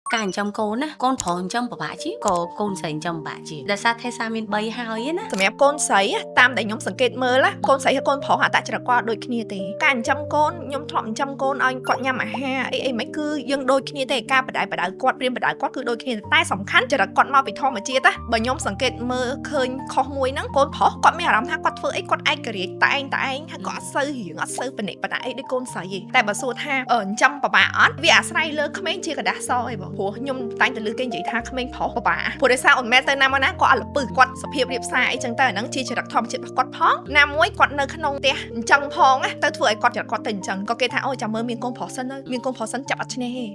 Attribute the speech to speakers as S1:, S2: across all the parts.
S1: Cả trong côn á, con phò trong bà chứ, có côn sành trong bà chứ. Đã sao thế sao mình bay hơi á.
S2: សម្រាប់កូនស្រីតាមដែលខ្ញុំសង្កេតមើលកូនស្រីហើយកូនប្រុសតែច្រកគាត់ដូចគ្នាទេការចិញ្ចឹមកូនខ្ញុំធ្លាប់ចិញ្ចឹមកូនឲ្យគាត់ញ៉ាំអាហារអីមិនគឺយើងដូចគ្នាទេការបដៅគាត់ព្រៀនបដៅគាត់គឺដូចគ្នាតែសំខាន់ច្រកគាត់មកពីធម្មជាតិបើខ្ញុំសង្កេតមើលឃើញខុសមួយហ្នឹងកូនប្រុសគាត់មានអារម្មណ៍ថាគាត់ធ្វើអីគាត់ឯករាជ្យតែឯងហើយគាត់អត់សូវរៀងអត់សូវបនិបដៅអីដូចកូនស្រីទេតែបើសួរថាចិញ្ចឹមបបាអត់វាអាស្រ័យលើក្មេងជាกระดาษសអីបងព្រោះខ្ញុំតែងតែលើគេនិយាយថាក្មេងប្រុសបបាព្រោះដោយសារអូនម៉ែទៅណាមកណាគាត់អត់លពឹសគាត់សភាពរៀបសារអីចឹងទៅអាហ្នឹងជាចរិតធម្មជាតិរបស់គាត់ផងណាមួយគាត់នៅក្នុងផ្ទះអញ្ចឹងផងទៅធ្វើឲ្យគាត់ចរិតគាត់ទៅអញ្ចឹងក៏គេថាអូចាំមើលមានកូនប្រុសសិនទៅមានកូនប្រុសសិនចាប់អត់ឈ្នះទេ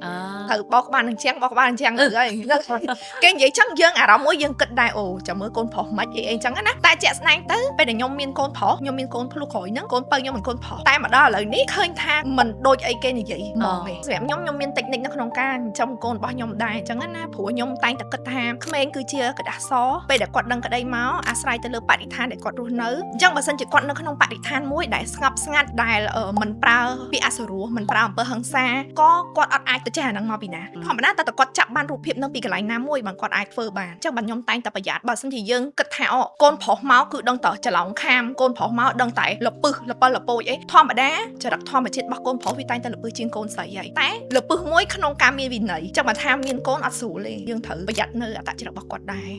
S2: ត្រូវបោកក្បាលនឹងជាងបោកក្បាលនឹងជាងហើយគេនិយាយចឹងយើងអារម្មណ៍មួយយើងគិតដែរអូចាំមើលកូនប្រុសមិនអីអញ្ចឹងណាតែជាក់ស្ដែងទៅពេលដែលខ្ញុំមានកូនប្រុសខ្ញុំមានកូនភ្លោះក្រោយហ្នឹងកូនបើខ្ញុំមិនកូនប្រុសតែមកដល់ឥឡូវនេះឃើញថាមិនដូចអីគេនិយាយហ្មងទេសម្រាប់ខ្ញុំមានតិចនិចនៅក្នុងការចិញ្ចឹមកូនរបស់ខ្ញុំដែរអញ្ចឹងណាព្រោះខ្ញុំតែងតែគិតថាក្មេងគឺជាกระดาษសពេលដែលគាត់ដឹងក្តីមកអាស្រ័យទៅលើបរិស្ថានដែលគាត់រស់នៅអញ្ចឹងបើសិនជាគាត់នៅក្នុងបរិស្ថានមួយដែលស្ងប់ស្ងាត់ដែលមិនប្រើពាក្យអសុរោះមិនប្រើអំពើហិង្សាក៏គាត់អត់អាចទៅចេះអាហ្នឹងមកពីណាធម្មតាតែគាត់ចាប់បានរូបភាពហ្នឹងពីកន្លែងណាមួយបើគាត់អាចធ្វើបានអញ្ចឹងបាទខ្ញុំតែងតែប្រយ័ត្នបើសិនជាយើងគិតថាកូនប្រុសមកគឺដឹងតែច្រឡំខាមកូនប្រុសមកដឹងតែលពឹសលពូចអីធម្មតាចរិតធម្មជាតិរបស់កូនប្រុសវាតែងតែលពឹសជាងកូនស្រីហើយតែលពឹសមួយក្នុងការមានវិន័យអញ្ចឹងបើថាមានកូនអត់ស្រួលទេយើងត្រូវប្រយ័ត្ននៅអត្តចរិតរបស់គាត់ដែរ